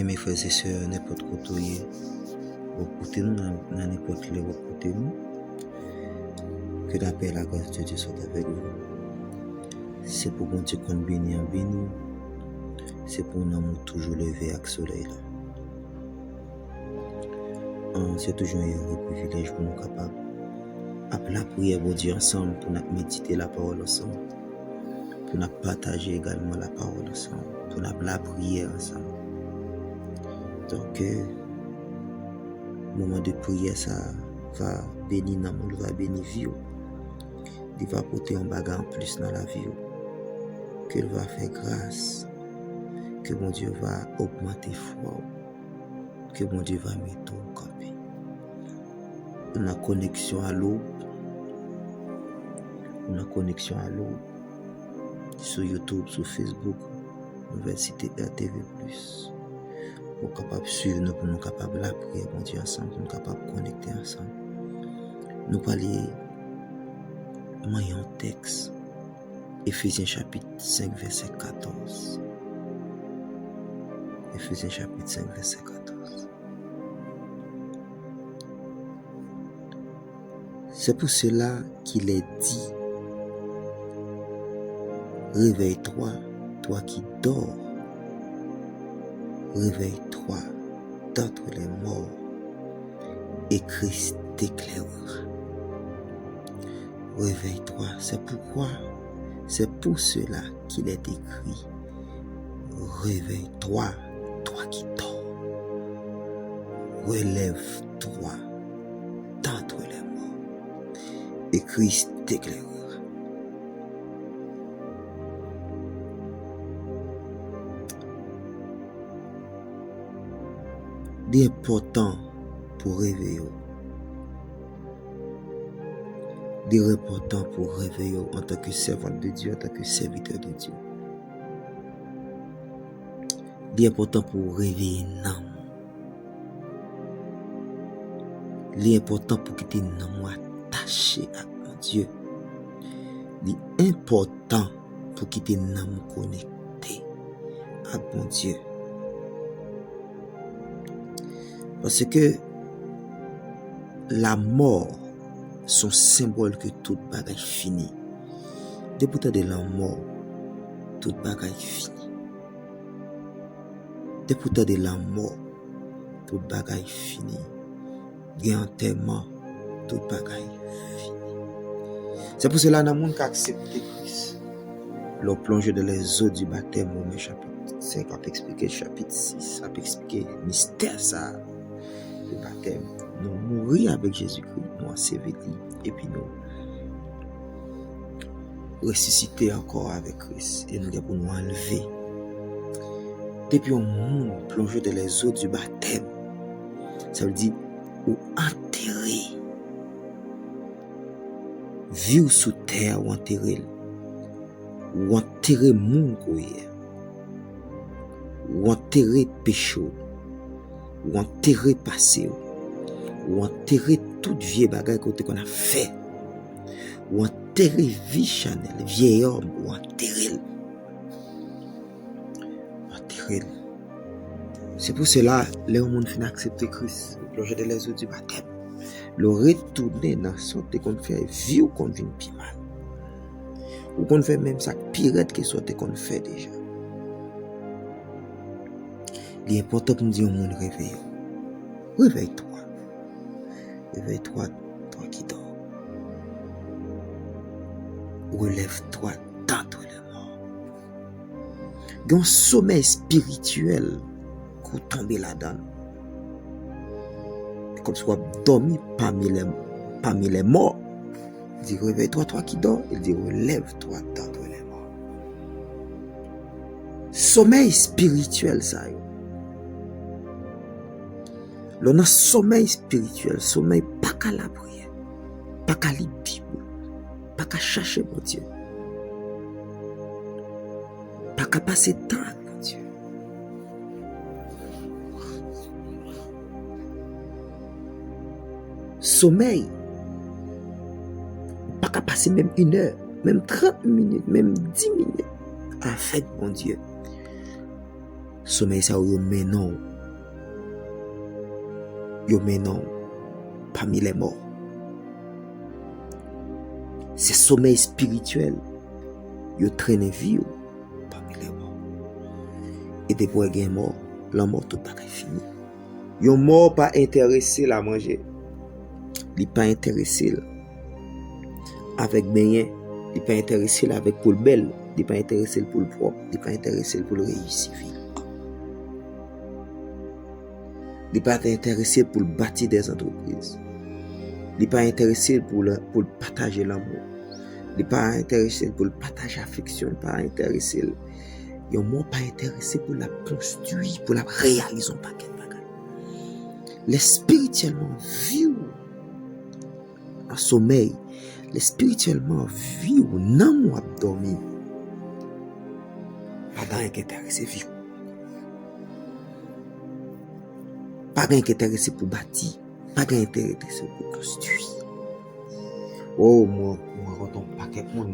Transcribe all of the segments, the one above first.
mes frères et sœurs, n'importe côté, écoutez-nous dans n'importe quel écoutez-nous. Que la paix et la grâce de Dieu soient avec vous. C'est pour bon Dieu qu'on bénit en béni. C'est pour nous amour toujours levé avec le soleil là. C'est toujours un privilège pour nous capables de la prière pour Dieu ensemble, pour nous méditer la parole ensemble, pour nous partager également la parole ensemble, pour nous la prière ensemble. Donc, moment de prière, ça va bénir dans le monde, va bénir vie. Il va porter un bagage en plus dans la vie. Qu'il va faire grâce. Que mon Dieu va augmenter foi. Que mon Dieu va mettre au campi. On a connexion à l'eau. On a connexion à l'eau. Sur YouTube, sur Facebook, Nouvelle Cité RTV+. Pour capable suivre nous, pour nous capables la prière, mon Dieu, ensemble, pour nous capables de connecter ensemble. Nous parler moyen texte. Éphésiens chapitre 5, verset 14. Éphésiens chapitre 5, verset 14. C'est pour cela qu'il est dit: réveille-toi, toi qui dors. Réveille-toi d'entre les morts, et Christ t'éclairera. Réveille-toi, c'est pour cela qu'il est écrit: réveille-toi, toi qui dors. Relève-toi d'entre les morts, et Christ t'éclairera. D'important pour réveiller. D'important pour réveiller en tant que servant de Dieu, en tant que serviteur de Dieu. D'important pour réveiller l'âme. L'important pour que tu sois attaché à mon Dieu. L'important pour que tu sois connecté à mon Dieu. Parce que la mort, son symbole que tout bagage fini. Depuis de la mort, tout bagage fini. Depuis de la mort, tout bagage fini. Gain enterrement, tout bagage fini. C'est pour cela que nous avons accepté Christ. Le plongé dans les eaux du baptême, au chapitre 5, a expliqué chapitre 6, a expliqué le mystère ça. Le baptême, nous mourir avec Jésus-Christ, nous ensevelir et puis nous ressusciter encore avec Christ et nous pour nous enlever. Depuis on monde plongé dans les eaux du baptême, ça veut dire ou enterrer, vivre sous terre ou enterrer monde ou enterrer péché, ou enterrer passé, ou enterrer toute vieille bagaille qu'on a fait, ou enterrer vie Chanel, vieil homme, ou enterrer. C'est pour cela que les gens finissent accepter Christ, plonger dans les eaux du baptême, le retourner dans son qu'on fait vie ou qu'on vient plus mal, ou qu'on fait même ça pire que sorte qu'on fait déjà. Il est important pour nous dire au monde réveille. Réveille-toi. Réveille-toi, toi qui dors. Relève-toi d'entre les morts. Il y a un sommeil spirituel qu'on tombe là-dedans. Comme si on dormi parmi les morts. Il dit réveille-toi, toi qui dors. Il dit relève-toi d'entre les morts. Sommeil spirituel, ça y est. L'on a sommeil spirituel, sommeil pas qu'à la prière, pas qu'à lire la Bible, pas qu'à chercher mon Dieu, pas qu'à passer temps avec mon Dieu. Sommeil, pas qu'à passer même 1 heure, même 30 minutes, même 10 minutes avec mon Dieu. Sommeil, ça ou maintenant yo menon parmi les morts. C'est sommeil spirituel yo traîne vie parmi les morts. Et des pour gen mort, la mort tout pas fini. Yo mort pas intéressé la manger. Il pas intéressé avec bien, il pas intéressé avec pour le bel, il pas intéressé pour le propre, il pas intéressé pour le réussir. Il pas intéressé pour bâtir des entreprises. Il pas intéressé pour partager l'amour. Il pas intéressé pour partager l'affection, il pas intéressé. Yo moi pas intéressé pour la construire, pour la réaliser un paquet de bagages. Les spirituellement vivent en sommeil, les spirituellement vivent non moi dormir. Pas d'un qui intéressé vivre. Pas d'un qui intéressé pour bâtir, pas d'un intéressé pour construire. Oh moi quand on paquet de monde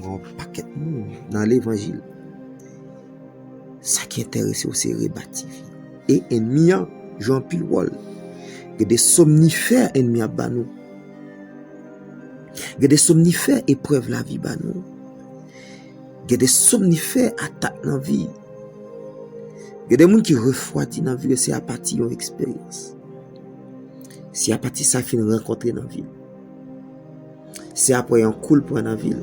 dans l'évangile. Ça qui intéresse c'est rebâtir. Et ennemi Jean pile wall. Il y a des somnifères ennemis à banou. Il y a des somnifères épreuves la vie banou. Il y a des somnifères attaques dans la vie. Il y a des gens qui refroidissent dans la vie, c'est à partir d'une expérience. C'est à partir de ça qu'ils rencontrent dans la vie. C'est après un coup pour dans la vie.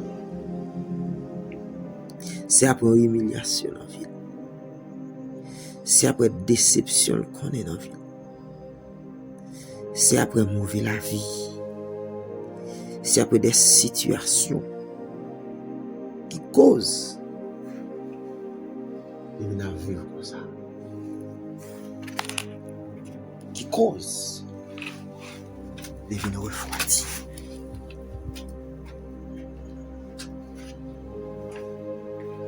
C'est après une humiliation dans la vie. C'est après déception qu'on est dans la vie. C'est après mauvais la vie. C'est après des situations qui causent de vivre comme ça. Qui causent de venir refroidir.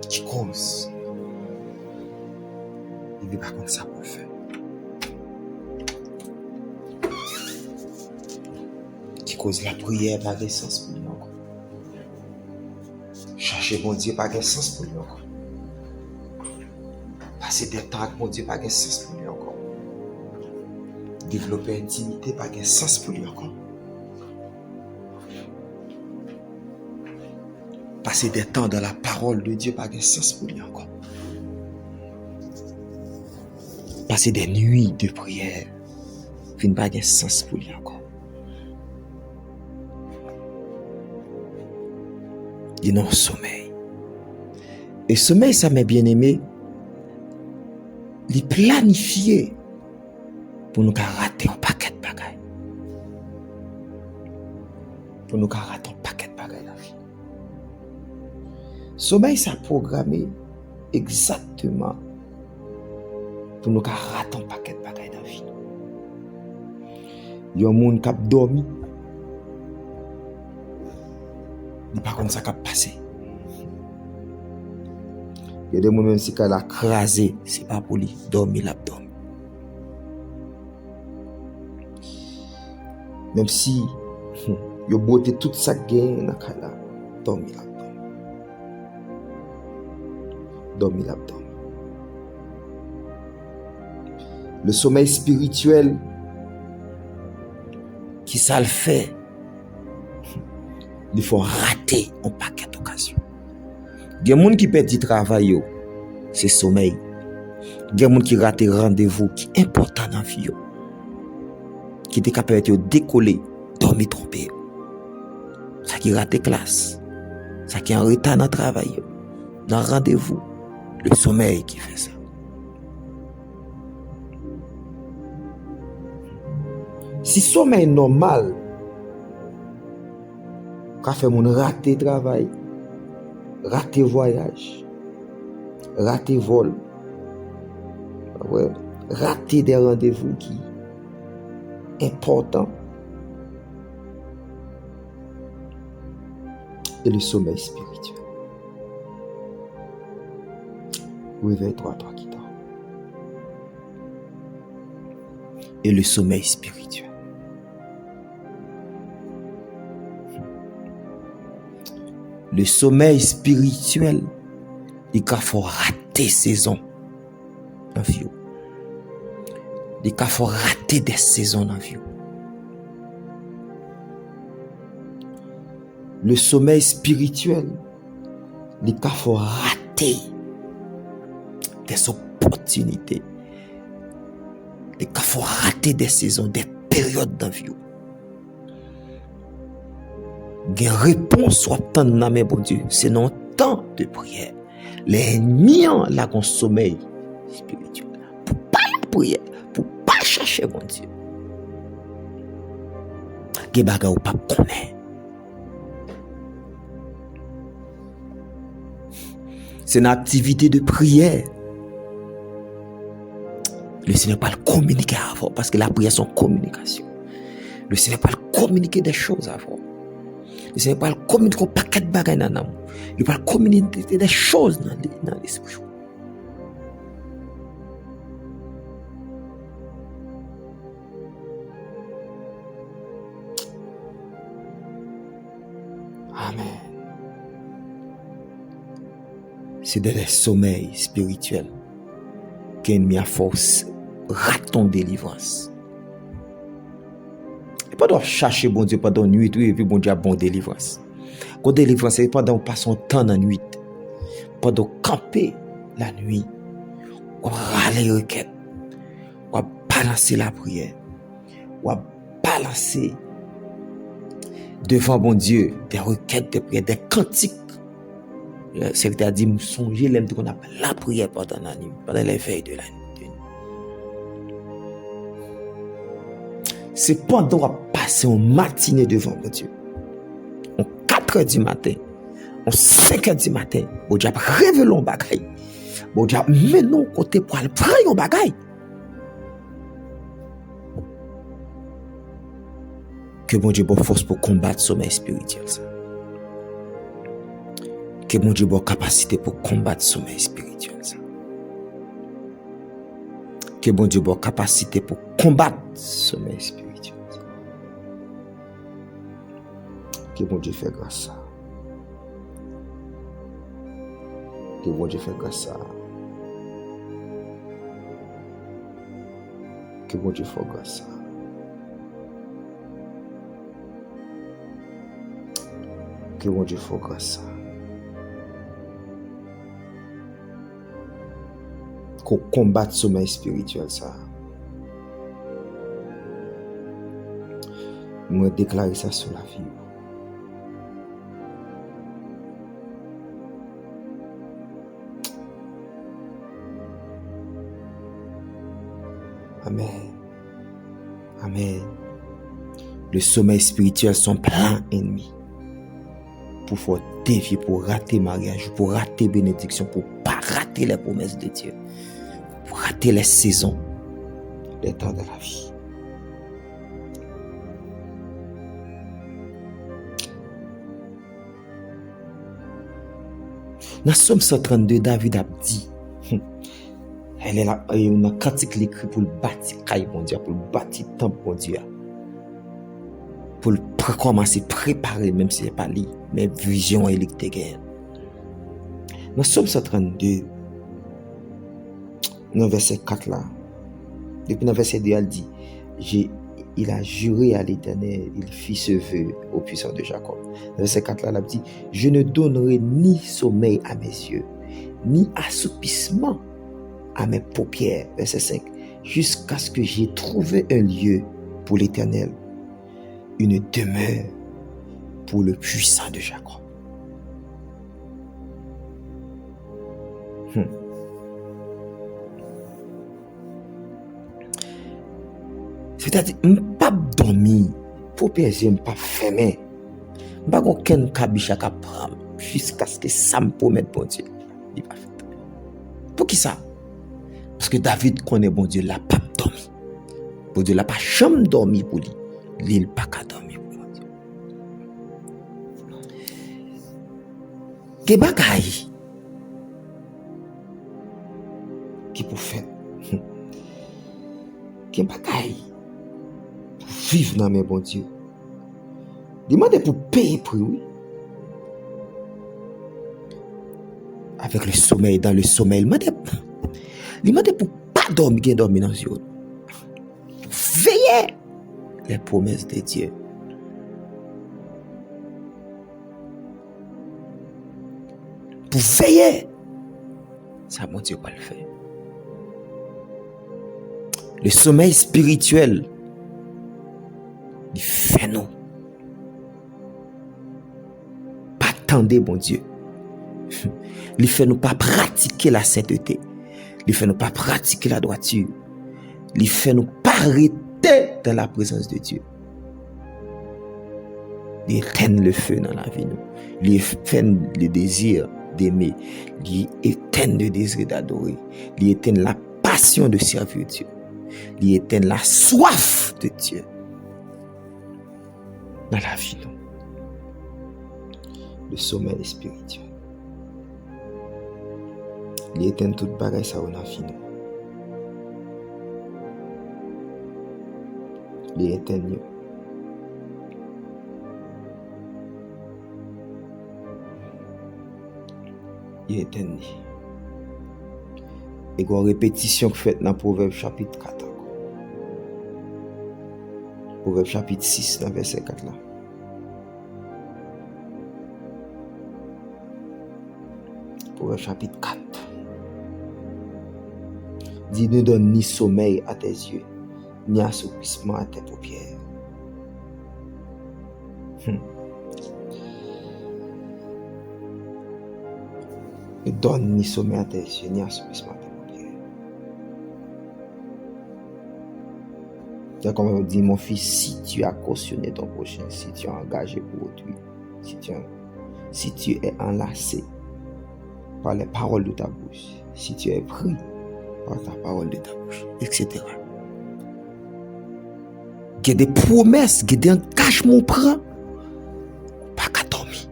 Qui cause de vivre comme ça pour le faire. Qui cause la prière par des sens pour nous encore. Chercher bon Dieu par des sens pour nous encore. Passer des temps avec mon Dieu par des sens pour nous encore. Développer intimité par des sens pour nous encore. Passer des temps dans la parole de Dieu par des sens pour lui encore. Passer des nuits de prière fin par des sens pour lui encore. Il y a un sommeil. Et sommeil, ça m'est bien aimé. Il planifié pour nous rater un paquet de bagages. Pour nous rater un paquet de bagages dans la vie. Sommeil, ça programmé exactement pour nous rater un paquet de bagages dans la vie. Il y a un monde qui a dormi. Il n'y a pas comme ça qui a passé. Il y a des moments qui a crasé, ce n'est pas pour lui dormir l'abdomen. Même si il a beauté toute sa gaine dans la dormir l'abdomen. Dormir l'abdomen. Le sommeil spirituel, qui ça le fait, il faut rater un paquet d'occasions. Il y a des gens qui perdent du travail, c'est sommeil. Il y a des gens qui ratent rendez-vous qui est important dans la vie. Qui est capable de décoller, dormir trompé. Ça qui rate classe. Ça qui est en retard dans le travail. Dans le rendez-vous. Le sommeil qui fait ça. Si sommeil normal, qu'a fait mon raté travail, raté voyage, raté vol, ouais, raté des rendez-vous qui important. Et le sommeil spirituel. Réveille-toi, toi qui dors. Et le sommeil spirituel. Le sommeil spirituel, il faut rater saison dans la vie. Il faut rater des saisons dans la vie. le sommeil spirituel, les cas faut rater des opportunités. Les cas faut rater des saisons, des périodes dans la vie. Une réponse ou attendre dans mes bon Dieu, c'est non temps de prière. Les ennemis là qu'on sommeil spirituel. Pour pas la prière, pour pas chercher mon Dieu. Des bagages ou pas connaître. C'est une activité de prière. Le Seigneur parle communiquer avant, parce que la prière c'est une communication. Le Seigneur parle communiquer des choses avant. Le Seigneur parle communiquer un paquet de bagages dans l'amour. Il parle communiquer des choses dans l'esprit. Amen. C'est dans les sommeils spirituels qu'ennemi a force raton délivrance. Et pas de chercher bon Dieu pendant nuit et puis bon Dieu a bon délivrance. Quand délivrance c'est pendant passe son temps dans nuit. Pendant camper la nuit. On râler requête. On balancer la prière. On balancer devant bon Dieu des requêtes de prière, des cantiques. C'est-à-dire me songer l'aime qu'on appelle la prière pendant la nuit, pendant les veilles de la nuit. C'est pendant qu'on passe une matinée devant mon Dieu. En 4h du matin, en 5h du matin, bon Dieu a révélé un bagay. Bon Dieu a mené nous côté pour aller prendre un bagay. Que bon Dieu ait force pour combattre le sommeil spirituel. Que bon Dieu ait capacité pour combattre le sommeil spirituel. Que bon Dieu ait capacité pour combattre le sommeil spirituel. Que bon Dieu fait grâce à. Que bon Dieu fait grâce à. Que bon Dieu fait grâce à. Que bon Dieu fait grâce à. Qu'on combatte le sommeil spirituel ça. Moi déclarer ça sur la vie. Amen. Amen. Le sommeil spirituel sont plein ennemis. Pour faire défier, pour rater mariage, pour rater bénédiction, pour pas rater les promesses de Dieu. Pour rater les saisons, les temps de la vie. Dans Somme 132, David a dit, elle est là, il y a un cantique écrit pour le bâtir caille bon Dieu, pour le bâtir temple bon Dieu. Pour le commencer à préparer, même si ce n'est pas lui, mais vision et l'électe guerre. Dans Somme 132, dans verset 4 là, depuis dans verset 2, elle dit, il a juré à l'Éternel, il fit ce vœu au puissant de Jacob. Dans verset 4 là, elle dit, je ne donnerai ni sommeil à mes yeux, ni assoupissement à mes paupières. Verset 5, jusqu'à ce que j'ai trouvé un lieu pour l'Éternel, une demeure pour le puissant de Jacob. C'est-à-dire, je ne peux pas dormir, pour que je ne pas fermer. Je ne peux pas aucun cabicha à prendre jusqu'à ce que ça me promette bon Dieu. Pour qui ça? Parce que David connaît bon Dieu, il n'a pas dormi. Bon Dieu, il n'a pas jamais dormi pour lui. Il n'a pas qu'à dormir pour bon Dieu. Quel bagaille qui pour faire? Quel bagaille pour vivre dans mes bon Dieu? Demandez pour payer pour lui. Avec le sommeil, dans le sommeil, demandez pour pas dormir dans les yeux. Veillez les promesses de Dieu. pour veiller. Ça, mon Dieu, va le faire. Le sommeil spirituel, il fait nous. Pas attendre, bon Dieu. Il fait nous pas pratiquer la sainteté. Il fait nous pas pratiquer la droiture. Il fait nous pas arrêter dans la présence de Dieu. Il éteint le feu dans la vie. Il éteint le désir d'aimer. Il éteint le désir d'adorer. Il éteint la passion de servir Dieu. Il éteint la soif de Dieu dans la vie. Le sommeil spirituel. Il éteint toute bagaille ça dans la vie. Il éteint. Il éteint. Et une répétition que fait dans Proverbe chapitre 4. Proverbe chapitre 6, dans verset 4 là. Proverbe chapitre 4. Dit ne donne ni sommeil à tes yeux, ni assoupissement à tes paupières. Ne donne ni sommeil à tes yeux, ni assoupissement à tes paupières. C'est comme on dit, mon fils, si tu as cautionné ton prochain, si tu as engagé pour autrui, si tu es enlacé par les paroles de ta bouche, si tu es pris par ta parole de ta bouche, etc. Il y a des promesses, il y a des engagements prends, pas qu'à dormir.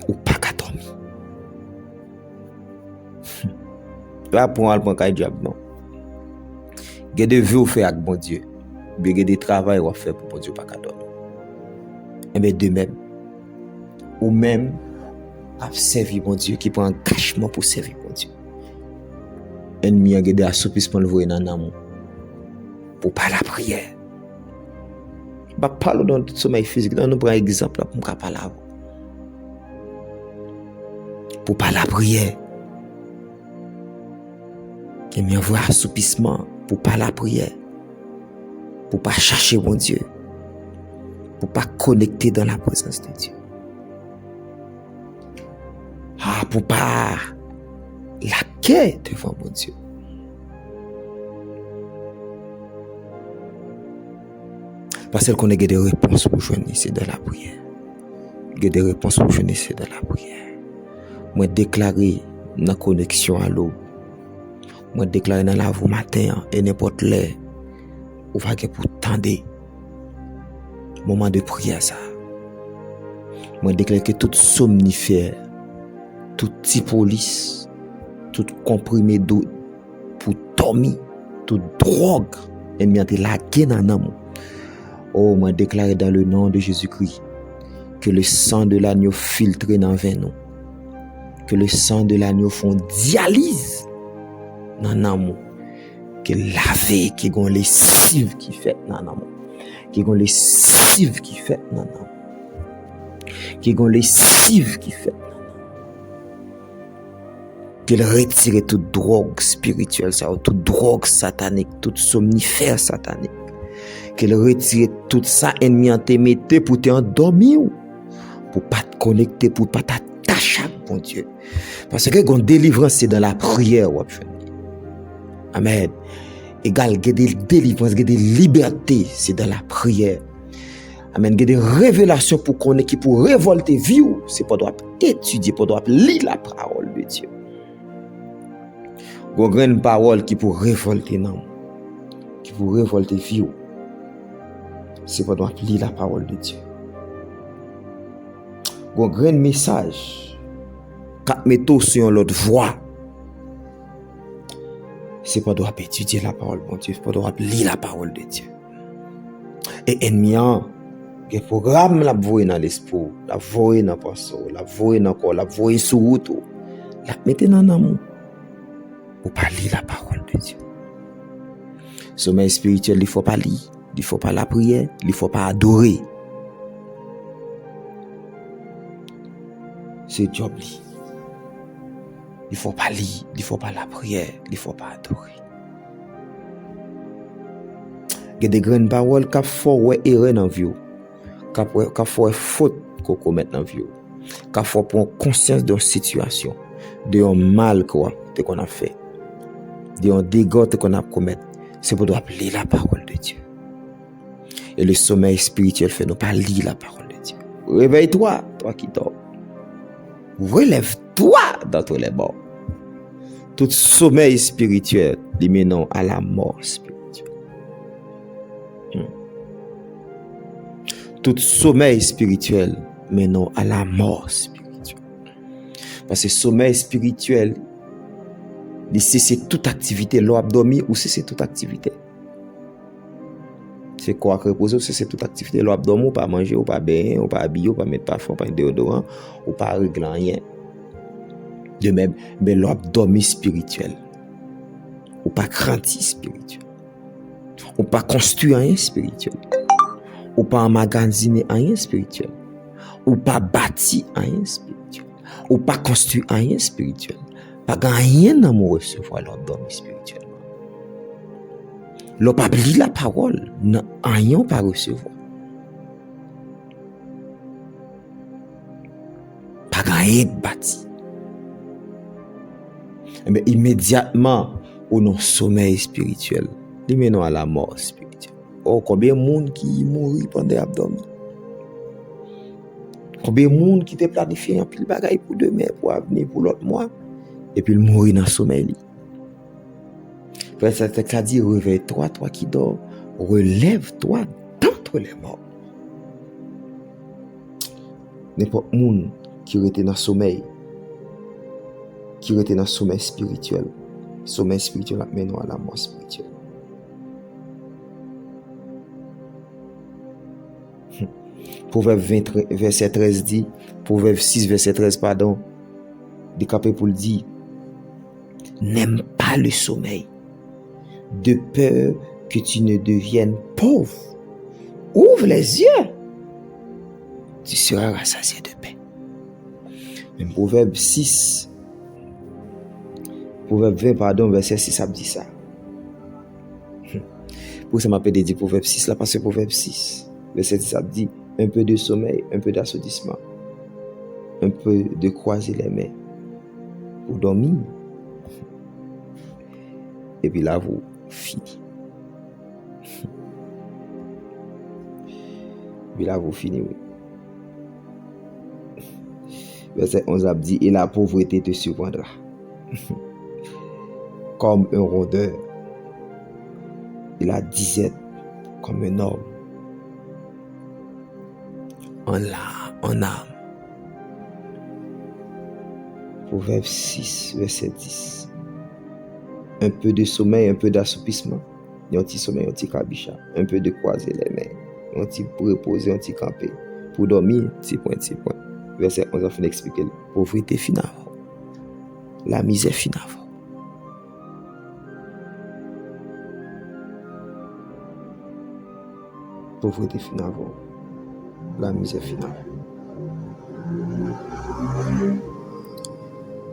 Ou pas qu'à dormir. Là, pour aller prendre le diable, non. Il y a des vœux à faire avec bon Dieu. Il y a des travail à faire pour bon Dieu, pas qu'à dormir. Et bien, de même, ou même, à servir bon Dieu, qui prend un engagement pour servir bon Dieu. Ennemi a des assoupissement le voyer dans l'amour. Pour pas la prière. Pas parler dans le sommeil physique. Nous prenons un exemple pour ne pas parler. Pour pas la prière. Et bien avoir assoupissement pour pas la prière. Pour pas chercher mon Dieu. Pour pas connecter dans la présence de Dieu. Pour pas laquer devant mon Dieu. Parce qu'on a des réponses pour joindre, c'est de la prière. Il y a des réponses pour joindre, c'est de la prière. Moi, déclarer dans connexion à l'aube. Moi, déclarer dans la voie matin et n'importe l'heure. Ou va pour tendre. Moment de prière, ça. Moi, déclarer que tout somnifère, tout petit police, tout comprimé d'eau pour dormir, toute drogue, et bien de la guerre dans l'amour. Oh, moi déclaré dans le nom de Jésus-Christ que le sang de l'agneau filtré dans veine, que le sang de l'agneau font dialyse dans l'amour, que lavé, qui gon lessive qui fait dans l'amour, qui gon lessive qui fait dans l'amour, qui gon lessive qui fait. Qu'il retire toute drogue spirituelle, toute drogue satanique, toute somnifère satanique. Qu'il retire tout ça ennemi en te mette pour te endormir, pour pas te connecter, pour pas t'attacher à bon Dieu. Parce que la délivrance c'est dans la prière. Amen. Égal, il y a des délivrances, il y a des libertés, c'est dans la prière. Amen. Il y a des révélations pour connaître, qui pour révolter vie, c'est pour doit étudier, pour doit lire la parole de Dieu. Il y a une grande parole qui pour révolter non, qui pour révolter vie. C'est pour doit lire la parole de Dieu. Il y a un grand message quatre métaux sur l'autre voie. C'est pour doit étudier la parole de Dieu, c'est pour doit lire la parole de Dieu. Et ennemi, il y a un programme la voie dans l'esprit, la voie dans le passé, la voie dans le corps, la voie sur route, la mettez dans l'amour. Pour pas lire la parole de Dieu. Sommeil spirituel, il faut pas lire, il faut pas la prière, il faut pas adorer. c'est job li. Il faut pas lire, il faut pas la prière, il faut pas adorer. Il y a des grandes paroles qui font ouais erreur dans vie, qui font faute qu'on commet dans vie, qui font prendre conscience de situation, de un mal qu'on a fait, de un dégât qu'on a commis. C'est pour nous lire la parole de Dieu. Et le sommeil spirituel fait nous pas lire la parole de Dieu. Réveille-toi, toi qui dors. Relève-toi dans tous les bords. Tout sommeil spirituel lui mène à la mort spirituelle. Tout sommeil spirituel mène à la mort spirituelle. Parce que sommeil spirituel, c'est toute activité. L'eau abdomen ou c'est toute activité. C'est quoi que reposer, c'est toute activité. L'eau abdomen ou pas manger, ou pas baigner, ou pas habiller, ou pas mettre parfum, ou pas déodorant, ou pas régler rien. De même, mais l'eau abdomen spirituel. Ou pas grandir spirituel. Ou pas construire rien spirituel. Ou pas emmagasiner rien spirituel. Ou pas bâtir rien spirituel. Ou pas construire rien spirituel. Pas rien dans mon recevoir l'abdomen spirituel. L'on pas lire la parole, non rien pas recevoir. Pas rien bâti. Mais immédiatement, au non sommeil spirituel, il mène à la mort spirituelle. Oh, combien de monde qui mourit pendant l'abdomen? Combien de monde qui te planifie un pile bagaille pour demain, pour avenir, pour l'autre mois, et puis il mourit dans le sommeil. Ça te dit, réveille-toi, toi qui dors, relève-toi d'entre les morts. N'importe monde qui était dans le sommeil, spirituel amène à la mort spirituelle. Proverbe 20, verset 13 dit, Proverbe 6, verset 13, pardon, décapé pour le dire, n'aime pas le sommeil, de peur que tu ne deviennes pauvre. Ouvre les yeux, tu seras rassasié de paix. Même Proverbe 20, pardon, verset 6, ça me dit ça. Pour ça m'appelle dit Proverbe 6, là, parce que Proverbe 6, verset 6, ça me dit, un peu de sommeil, un peu d'assourdissement, un peu de croiser les mains pour dormir. Et puis là, vous finissez. Puis là, vous finissez, oui. Verset 11 a dit, et la pauvreté te surprendra. Comme un rôdeur. Et la disette comme un homme. En âme. Proverbe 6, verset 10. Un peu de sommeil, un peu d'assoupissement. Un petit sommeil, un petit cabicha. Un peu de croiser les mains. Un petit pour reposer, un petit camper. Pour dormir, petit point. Verset 11 a fait expliquer. Pauvreté fin avant. La misère fin avant. Pauvreté fin avant. La misère finale.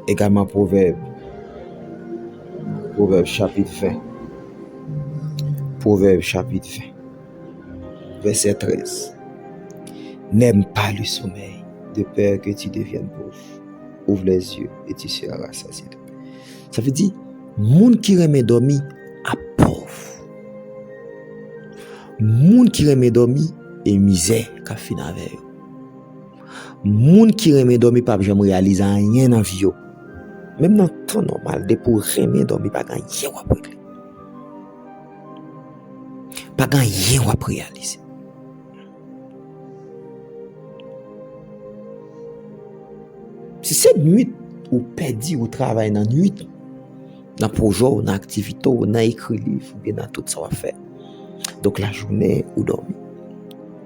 Également Proverbe chapitre 20. Proverbe chapitre 20. Verset 13. N'aime pas le sommeil, de peur que tu deviennes pauvre. Ouvre les yeux et tu seras rassasié. Ça veut dire, monde qui remet dormir à pauvre. Monde qui remet dormir et misère qu'a fini avec eux. Moun qui remet dormir pas jamais réaliser rien dans vie. Même dans le temps normal, de pour remet dormir pas gagner rien à régler. Pas gagner rien à réaliser. Si cette nuit ou perdu au travail dans nuit, dans projet, dans activité, dans écrit livre, ou bien dans tout ça à faire. Donc la journée ou dormir.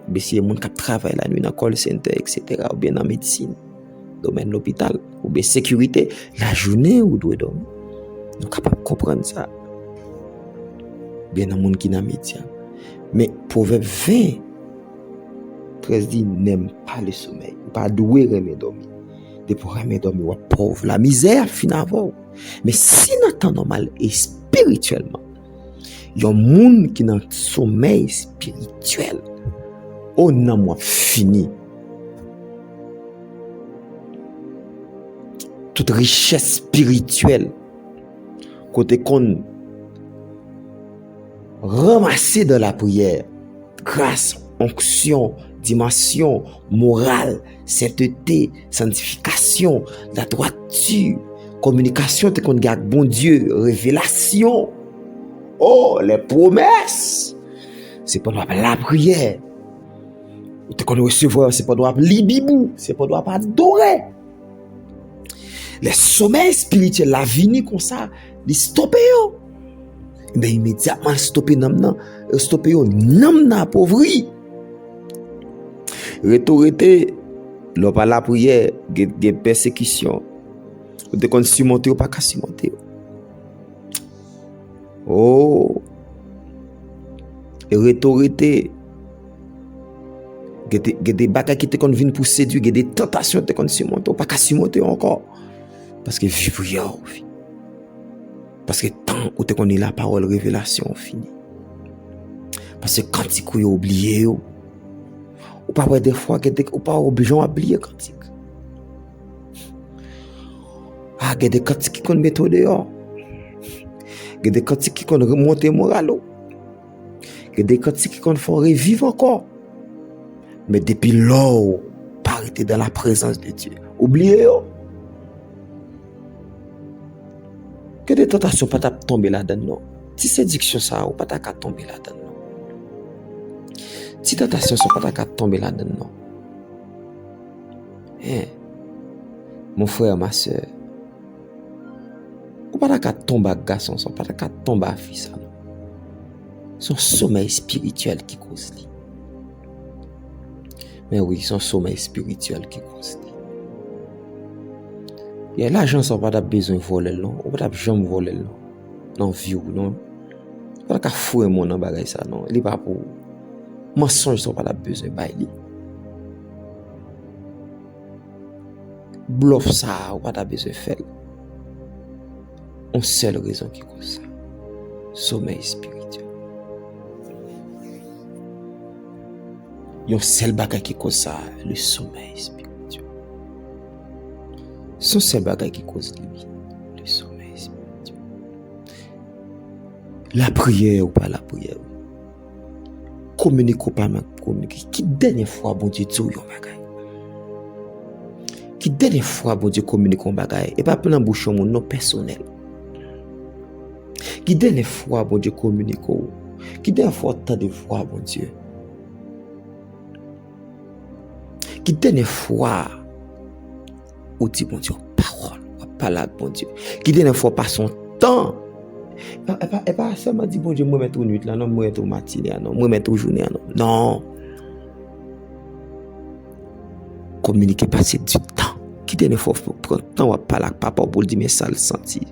Mais si les gens qui travaillent la nuit dans le call center, etc., ou bien dans la médecine, domaine de l'hôpital, ou bien sécurité, la journée ou doit dormir. Nous sommes capables de comprendre ça. Bien dans le monde qui est dans les médias. Mais Proverbe 20, 13 dit, n'aime pas le sommeil. Pas doué remet dormir. de pour aimer dormir pauvre. La misère finit avant. Mais si notre temps normal et spirituellement, il y a un monde qui est dans le sommeil spirituel. Oh non, moi, fini. Toute richesse spirituelle, côté qu'on ramassé de la prière, grâce, onction, dimension, morale, sainteté, sanctification, la droiture, communication, t'es qu'on garde bon Dieu, révélation. Oh, les promesses. C'est pas droit la prière. T'es qu'on recevoir, c'est pas droit libibou, c'est pas droit adorer. Les sommeils spirituels, la vie comme ça, ils stoppent. Ben immédiatement stopper nam stopper nam appauvri. Retourner l'on pas la prière, des persécutions. De qu'on surmonter ou pas qu'à surmonter. Oh. Et retourner des bagages qui te qu'on viennent pour séduire, des tentations te qu'on surmonter ou pas qu'à surmonter encore. Parce que vie prière. Parce que tant où tu connais la parole révélation fini. Parce que quand tu as oublié, ou pas des fois que ou pas obligé à oublier quand il y a des cantiques qui qu'on mettre dehors. Il y a des cantiques qui qu'on remonter moral. Il y a des cantiques qui qu'on font revivre encore. Mais depuis là, pas arrêter dans la présence de Dieu. Oubliez. Que des tentations pas tomber là-dedans. Si séduction ça ou pas tomber là-dedans. Si tentation sont pas tomber là-dedans. Mon frère, ma soeur, ou pas tomber à garçon, sont pas tomber à fille ça. Son sommeil spirituel qui cause lui. Mais oui, son sommeil spirituel qui cause lui. Il y a l'argent sans pas besoin de voler non, ou pas jamais voler non. Non vie ou non. Pas qu'à fouer mon dans bagay ça non, il pas pour mensonge sans pas besoin bailler. Bluff ça ou pas besoin faire. Une seule raison qui cause ça. Sommeil spirituel. Une seule bagay qui cause ça, le sommeil spirituel. Son seul bagay qui cause lui, le sommeil spirituel. La prière ou pas la prière. Communique ou pas communiquer. Qui dernière fois bon Dieu dit yon bagay. Qui dernière fois bon Dieu communique un bagay et pas prendre bouchon mon nom personnel. Qui dernière fois bon Dieu communique. Qui dernière fois tant de fois bon Dieu. Qui dernière fois ou dit bon Dieu parole, parler avec bon Dieu. Qui dernière fois pas son temps. Et pas seulement dit bon Dieu moi mettre nuit là non, moi mettre matinée non, moi mettre journée non. Non. Communiquer passer du temps. Qui dernière fois prendre temps à parler avec papa pour dire mais ça le sentir.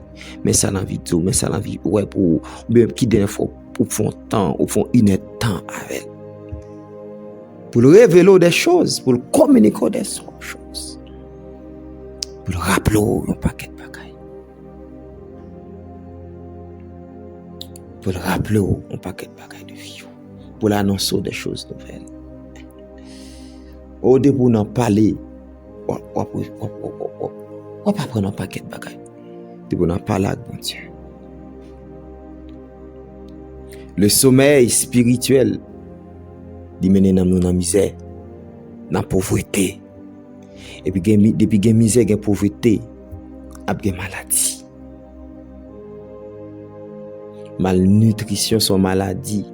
Mais ça l'envie tout, mais ça l'envie ouais pour même qui dernière fois pour font temps ou font une heure de temps avec. Pour le révéler des choses, pour le communiquer des choses. Pour le rappeler un paquet de bagailles. Pour le rappeler un paquet de bagailles de vie. Pour l'annoncer des choses nouvelles. Au début, on en parler. On va pas prendre un paquet de bagailles. On en parler avec mon Dieu. Le sommeil spirituel, il mène dans la misère, dans la pauvreté. Et puis, depuis qu'il y a misère, il y a pauvreté, il y a maladie. Malnutrition, sont maladies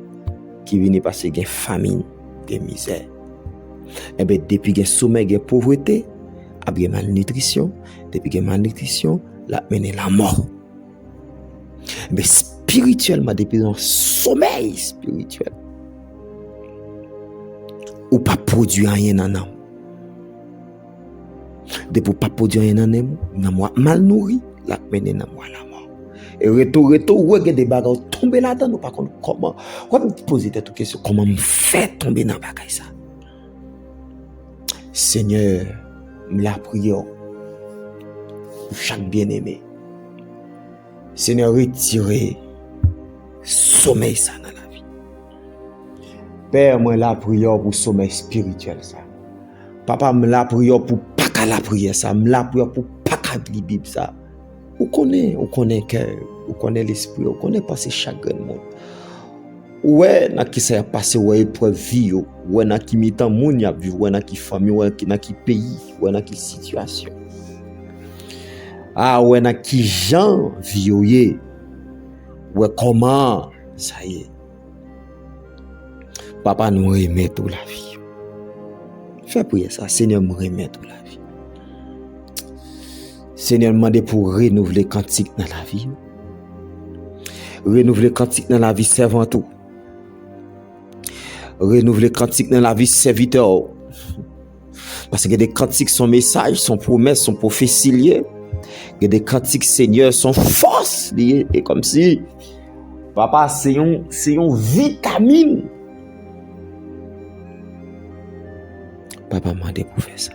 qui viennent parce qu'il y a famine, il y a misère. Et bien, depuis qu'il y a sommeil, il y a pauvreté, il y a malnutrition. Depuis qu'il y a malnutrition, la mène la mort. Mais spirituellement, depuis un sommeil spirituel, ou pas produire rien dans l'âme. Depuis pas produire rien dans l'âme, dans moi mal nourri, la mène dans moi la mort. Et retour, ouais, des bagages tomber là-dedans, par contre, comment, on me poser cette question, comment me faire tomber dans bagage ça? Seigneur, me la prière, pour chaque bien-aimé. Seigneur, retirez sommeil ça dans la vie. Père, moi la prière pour sommeil spirituel ça. Papa, me la prière pour pas qu'à la prière ça, me la prière pour pas qu'à lire Bible ça. On connaît cœur, on connaît l'esprit, on connaît passer chaque grand monde. Ouais, na qui ça passé ouais épreuve vie, ouais na qui mitan moun y a vivre, ouais na qui famille, ouais na qui pays, ouais na qui situation. Ah ouais na qui gens vioyer. Ouais comment ça y est. Papa nous remet toute la vie. Fais prier ça, Seigneur me remet toute la vie. Seigneur demande pour renouveler cantique dans la vie. Renouveler cantique dans la vie servant tout. Renouveler cantique dans la vie serviteur. Parce que des cantiques sont messages, sont promesses, sont prophéties liées. Que des cantiques Seigneur sont force liées. Et comme si papa c'est une vitamine. Papa m'a demandé pour faire ça.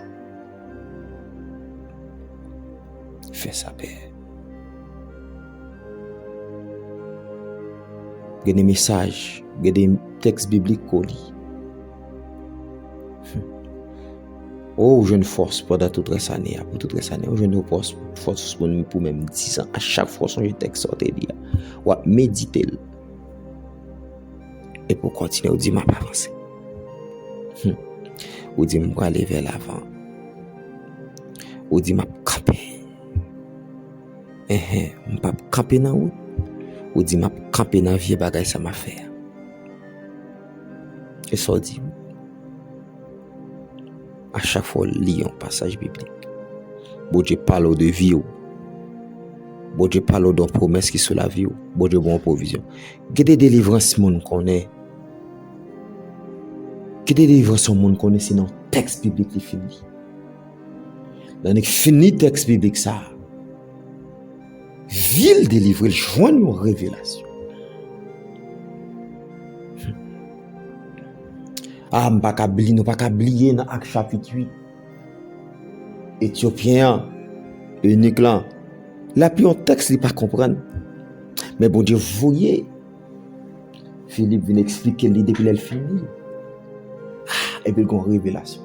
Fais ça, Père. Il y a des messages, il y a des textes bibliques qu'on lit. Oh, je ne force pendant toute cette année. Pour toute cette année, je ne force pour même 10 ans. À chaque fois, je texte sorti lire. Ouais, méditer. Et pour continuer, on dit m'a pas avancé. On dit m'a aller vers l'avant. On dit m'a camper. M'a camper dans route. On dit m'a camper dans vieux bagage ça m'a fait. Et ça dit à chaque fois lire un passage biblique. Bon Dieu parle de vie. Bon Dieu parle de promesses qui sont la vie. Bon Dieu bon provision. Quelle des délivrances monde connaît. Quelle des délivrances monde connaît sinon texte biblique qui fini. Dans fini texte biblique ça. Ville délivrer joindre une révélation. Ah, nous pas oublier dans Acte chapitre 8. Éthiopien, unique là. Là, puis un texte, il pas comprendre. Mais bon Dieu, voyez. Philippe vient expliquer l'idée depuis elle finit. Et puis, il y a une révélation.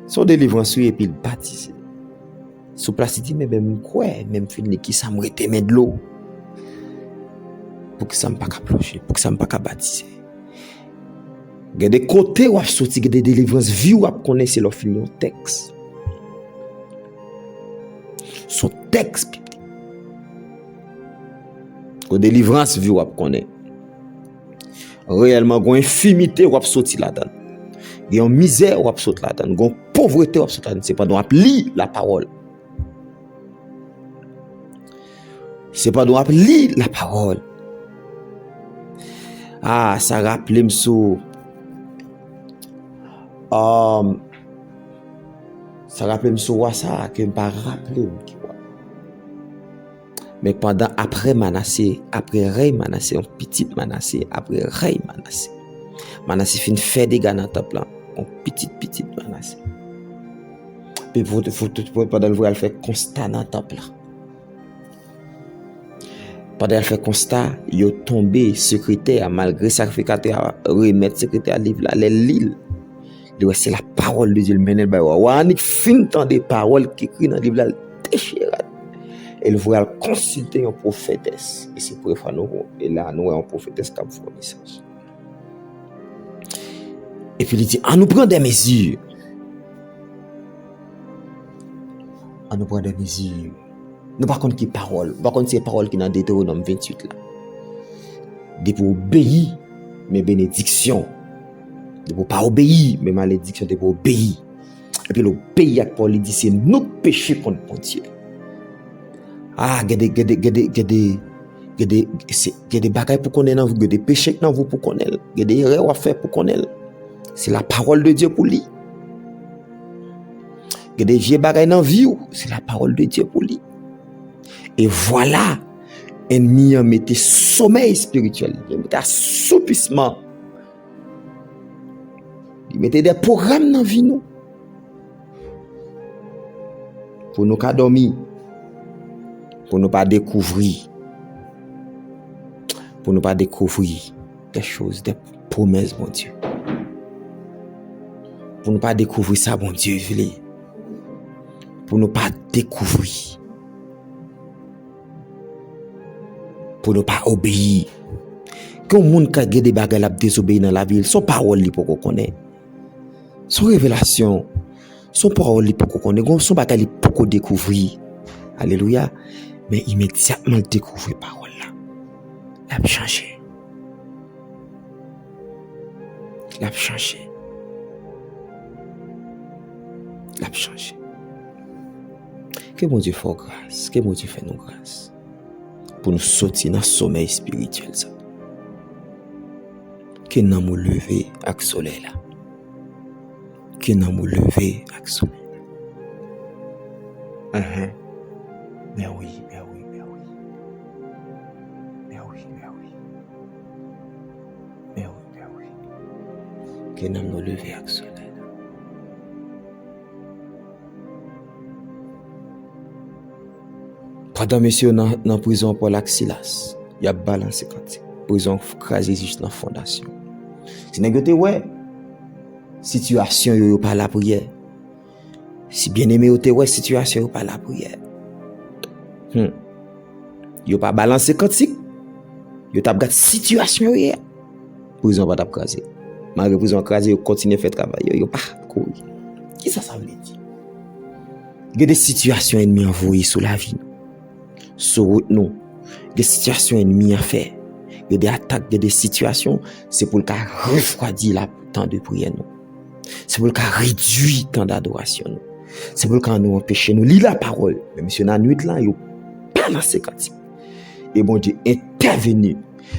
Son délivrance, et puis il baptise. Sous place, il dit, mais même quoi, même fini qui ça me rete de l'eau. Pour que ça me pas plonger, pour que ça me pas baptiser. Il y a des côtés où il sorti des délivrances vie où on connaît c'est leur fini un texte. Son texte biblique. La délivrance vie où on connaît. Réellement, il y a une infimité où on sorti là-dedans. Il y a une misère où on sorti là-dedans. Il y a une pauvreté où on sorti là-dedans. C'est pas donc lire la parole. C'est pas donc lire la parole. Ah, ça rappelle sur ça rappelle sur ça que je ne pas rappeler. Mais pendant après Manassé, après Rey Manassé, un petit Manassé, après Rey Manassé. Manassé fin fait des gars dans le temple là, un petit Manassé. Puis pendant le voyage, elle fait constat dans le temple là. Pendant elle fait constat, il est tombé secrétaire malgré sacrificateur remettre secrétaire livre là, l'île. C'est la parole de Dieu, le menel ba wa ni fin tant des paroles qui écrit dans le livre là déchiré. Et le voyage consulter une prophétesse et c'est pour faire nous et là nous un prophétesse qui a fait un message. Et puis il dit on nous prend des mesures. On nous prend des mesures. Nous par contre qui parole, par contre c'est parole qui dans Deutéronome 28 là. De pour obéir mes bénédictions. De pour pas obéir mes malédictions, de pour obéir. Et puis l'obéir à Paul il dit c'est nous péchés contre mon Dieu. Ah, il y a des bagailles pour connaître dans vous, il y a des péchés dans vous pour connaître, il y a des erreurs à faire pour connaître. C'est la parole de Dieu pour lui. Il y a des vieux bagailles dans vie, c'est la parole de Dieu pour lui. Et voilà, ennemi a mis sommeil spirituel, il met assoupissement. Il mettait des programmes dans la vie nous. Pour nous qu'à dormir, pour ne pas découvrir des choses, des promesses, mon Dieu. Pour ne pas découvrir ça, mon Dieu, pour ne pas découvrir, pour ne pas obéir. Quand le monde qui a des bagages à désobéir dans la ville, son parole pour qu'on connaisse, son révélation, son parole pour qu'on connaisse, son bagage pour qu'on découvrir. Alléluia. Mais immédiatement découvrir parole là, l'a changé. L'a changé. L'a changé. Que mon Dieu fasse grâce, que mon Dieu fait nous grâce pour nous sortir dans le sommeil spirituel ça. Que nous nous lever avec le soleil là. Que nous nous lever avec le soleil là. Mais oui. Que nous nous lever avec le soleil là. Pendant monsieur dans la prison pour l'Axilas, il y a balancé quand prison crasé juste dans la fondation. Si négoté ouais, situation yo pas la prière. Si bien aimé yo te ouais situation yo pas la prière. Yo pas balancé cantique. Yo t'a gade situation hier. Prison pas t'a crasé. Malgré prison crasé yo continue faire travail yo pas courir. Qui ça veut dire? Il y a des situations ennemies envoyées sur la vie. Sur route nous, des situations ennemies à faire, il y a des attaques, il y a des situations, c'est pour le cas refroidir la temps de prière nous. C'est pour le cas réduire temps d'adoration nous. C'est pour le cas nous empêcher nous lire la parole. Mais monsieur dans nuit là, yo balancer cantique. Et bon Dieu intervenir.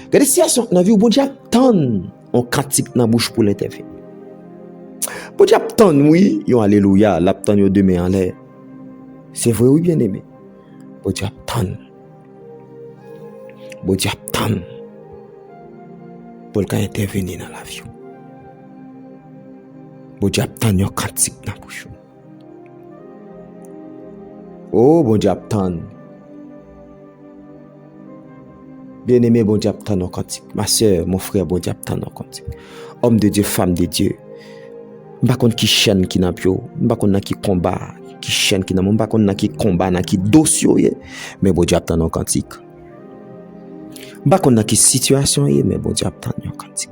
Il y a des situations dans la vie où bon Dieu attend un cantique dans la bouche pour l'intervenir. Bon Dieu attend oui, yo alléluia, l'attend yo deux mains en l'air. C'est vrai ou bien aimé. Bon Dieu attend. Bon Dieu attend. Pour le cas intervenir dans la vie. Bon Dieu attend yon cantique dans la bouche. Oh, bon Dieu attend. Bien aimé, bon Dieu attend yon cantique. Ma soeur, mon frère, bon Dieu attend yon cantique. Homme de Dieu, femme de Dieu. M'pa konn qui chaîne qui n'a pio. M'pa konn qui combat. Qui chaîne qui n'a pas qu'on qui combat na qui dossier mais bon Dieu attend un cantique pas qu'on qui situation mais bon Dieu attend un cantique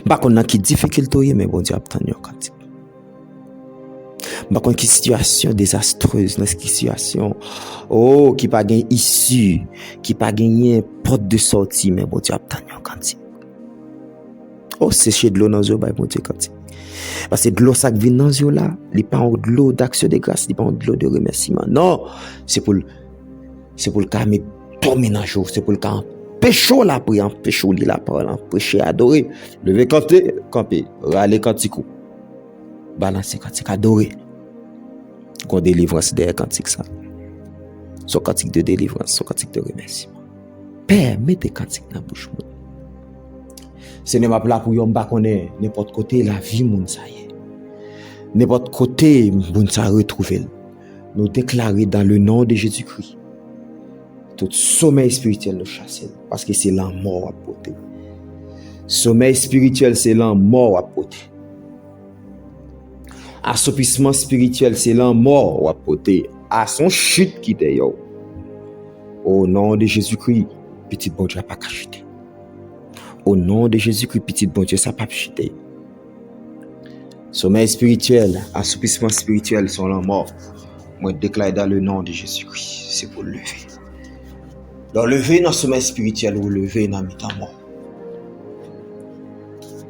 pas qu'on qui difficulté mais bon Dieu attend un cantique pas qu'on qui situation désastreuse dans cette situation qui pas gain issue qui pas gagner porte de sortie mais bon Dieu attend un cantique sécher de l'eau dans yeux bon Dieu cantique. Parce que de l'eau ça vient dans yeux là, il pas de l'eau d'action de grâce, il pas de l'eau de remerciement. Non, c'est pour le cas mais dominer jour, c'est pour le cas empêcher la prière, empêcher la parole, empêcher adorer, lever camper, râler cantico. Balancer cantique adorer. Qu'on délivrance derrière cantique ça. Son cantique de délivrance, son cantique de remerciement. Père, mettez cantique dans la bouche. Ce n'est pas là pour yon pas connaître n'importe côté la vie moun ça y est. N'importe côté moun ça retrouver. Nous déclarer dans le nom de Jésus-Christ. Tout sommeil spirituel nous chasser parce que c'est la mort à porter. Sommeil spirituel c'est la mort à porter. Assoupissement spirituel c'est la mort à porter. À son chute qui était yo. Au nom de Jésus-Christ, petit bon Dieu pas chuter. Au nom de Jésus-Christ, petit bon Dieu, ça pas chuter. Sommeil spirituel, assoupissement spirituel sont la mort. Moi, déclare dans le nom de Jésus-Christ, c'est pour lever. Donc, lever dans le sommeil spirituel ou lever dans le mort.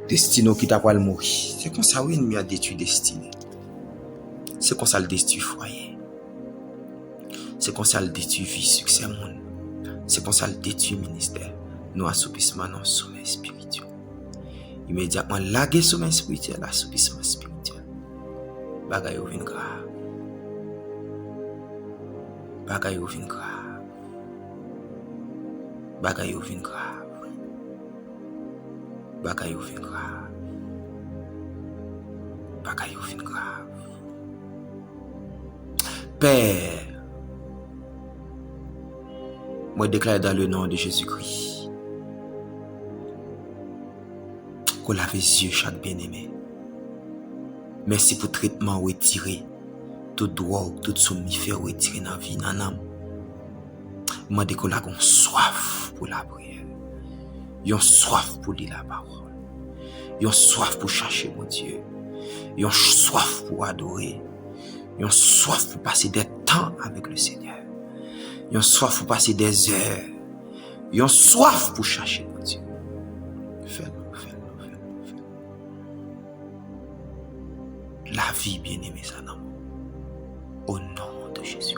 Destino qui t'a pas le mourir. C'est comme ça, oui, nous a détruit destinée. C'est comme ça le détruit foyer. C'est comme ça le détruit vie, succès, monde. C'est comme ça le détruit ministère. Nous assoupissement dans le sommeil spirituel. Immédiatement, laguer sommeil spirituel, assoupissement spirituel. Bagay ou vin grave. Bagay ou vin grave. Bagay ou vin grave. Bagay ou vin grave. Bagay ou vin grave. Père, Moi, déclare dans le nom de Jésus-Christ. Qu'on lave les yeux, chaque bien-aimé. Merci pour le traitement retiré. Toute drogue, toute somnifère retiré dans la vie, dans l'âme. Moi, qu'on a une soif pour la prière. Une soif pour lire la parole. Une soif pour chercher mon Dieu. Une soif pour adorer. Une soif pour passer des temps avec le Seigneur. Une soif pour passer des heures. Une soif pour chercher mon Dieu. Fais-le. La vie bien-aimée, ça, non. Au nom de Jésus.